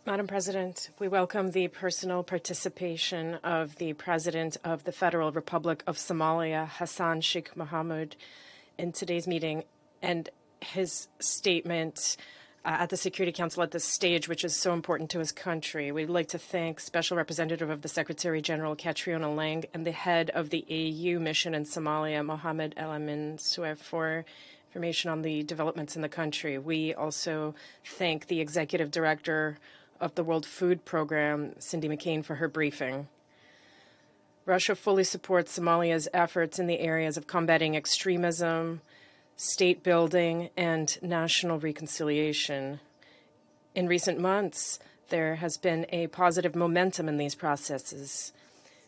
Madam President, we welcome the personal participation of the President of the Federal Republic of Somalia, Hassan Sheikh Mohamud, in today's meeting, and his statement at the Security Council at this stage, which is so important to his country. We'd like to thank Special Representative of the Secretary General, Catriona Lang, and the head of the AU mission in Somalia, Mohammed A.M.Evstigneeva, for information on the developments in the country. We also thank the Executive Director of the World Food Program, Cindy McCain, for her briefing. Russia fully supports Somalia's efforts in the areas of combating extremism, state building, and national reconciliation. In recent months, there has been a positive momentum in these processes.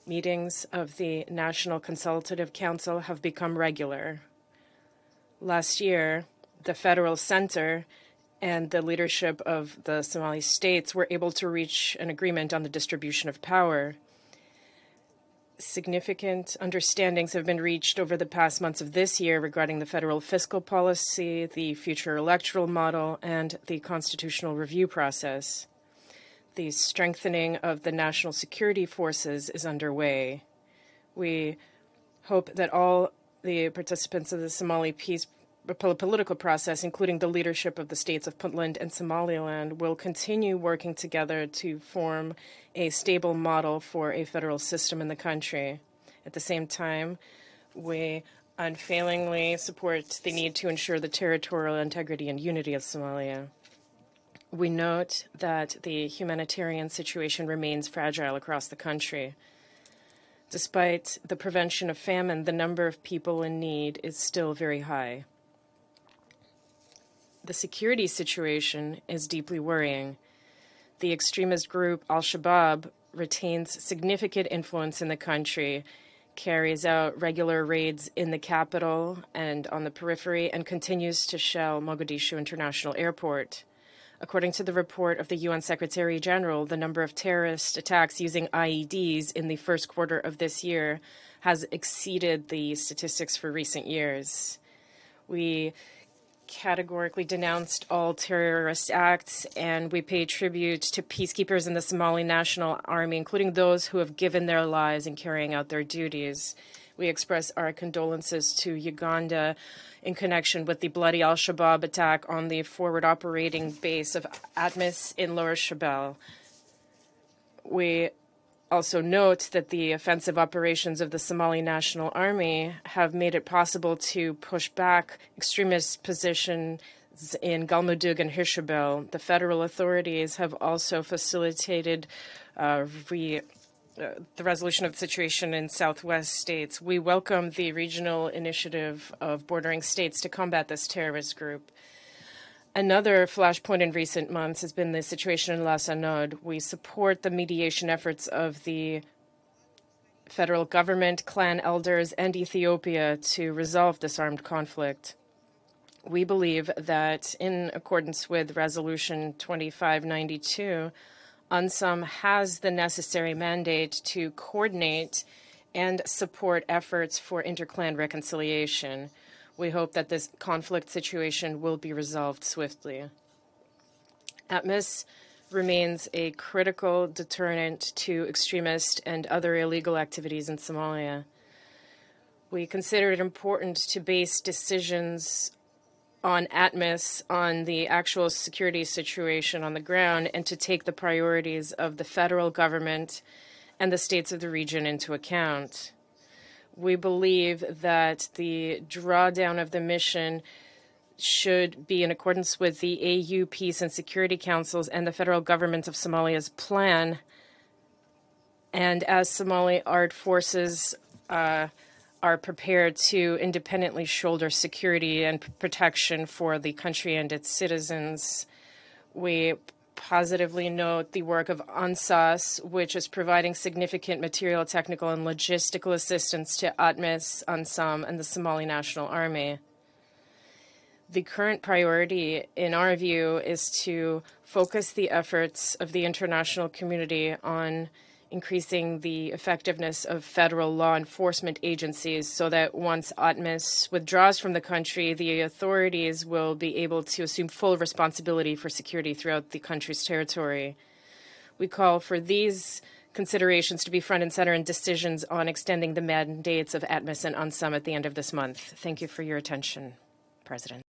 Meetings of the National Consultative Council have become regular. Last year, the Federal Center and the leadership of the Somali states were able to reach an agreement on the distribution of power. Significant understandings have been reached over the past months of this year regarding the federal fiscal policy, the future electoral model, and the constitutional review process. The strengthening of the national security forces is underway. We hope that all the participants of the Somali peace political process, including the leadership of the states of Puntland and Somaliland, will continue working together to form a stable model for a federal system in the country. At the same time, we unfailingly support the need to ensure the territorial integrity and unity of Somalia. We note that the humanitarian situation remains fragile across the country. Despite the prevention of famine, the number of people in need is still very high. The security situation is deeply worrying. The extremist group Al-Shabaab retains significant influence in the country, carries out regular raids in the capital and on the periphery, and continues to shell Mogadishu International Airport. According to the report of the UN Secretary General, the number of terrorist attacks using IEDs in the first quarter of this year has exceeded the statistics for recent years. We categorically denounced all terrorist acts, and we pay tribute to peacekeepers in the Somali National Army, including those who have given their lives in carrying out their duties. We express our condolences to Uganda in connection with the bloody Al-Shabaab attack on the forward operating base of ATMIS in Lower Shabelle. We also note that the offensive operations of the Somali National Army have made it possible to push back extremist positions in Galmudug and Hirshabelle. The federal authorities have also facilitated the resolution of the situation in southwest states. We welcome the regional initiative of bordering states to combat this terrorist group. Another flashpoint in recent months has been the situation in Las Anod. We support the mediation efforts of the federal government, clan elders, and Ethiopia to resolve this armed conflict. We believe that in accordance with Resolution 2592, UNSOM has the necessary mandate to coordinate and support efforts for interclan reconciliation. We hope that this conflict situation will be resolved swiftly. ATMIS remains a critical deterrent to extremist and other illegal activities in Somalia. We consider it important to base decisions on ATMIS on the actual security situation on the ground and to take the priorities of the federal government and the states of the region into account. We believe that the drawdown of the mission should be in accordance with the AU Peace and Security Councils and the federal government of Somalia's plan. And as Somali armed forces are prepared to independently shoulder security and protection for the country and its citizens, we positively note the work of UNSAS, which is providing significant material, technical, and logistical assistance to ATMIS, UNSOM, and the Somali National Army. The current priority, in our view, is to focus the efforts of the international community on increasing the effectiveness of federal law enforcement agencies so that once ATMIS withdraws from the country, the authorities will be able to assume full responsibility for security throughout the country's territory. We call for these considerations to be front and center in decisions on extending the mandates of ATMIS and UNSUM at the end of this month. Thank you for your attention, President.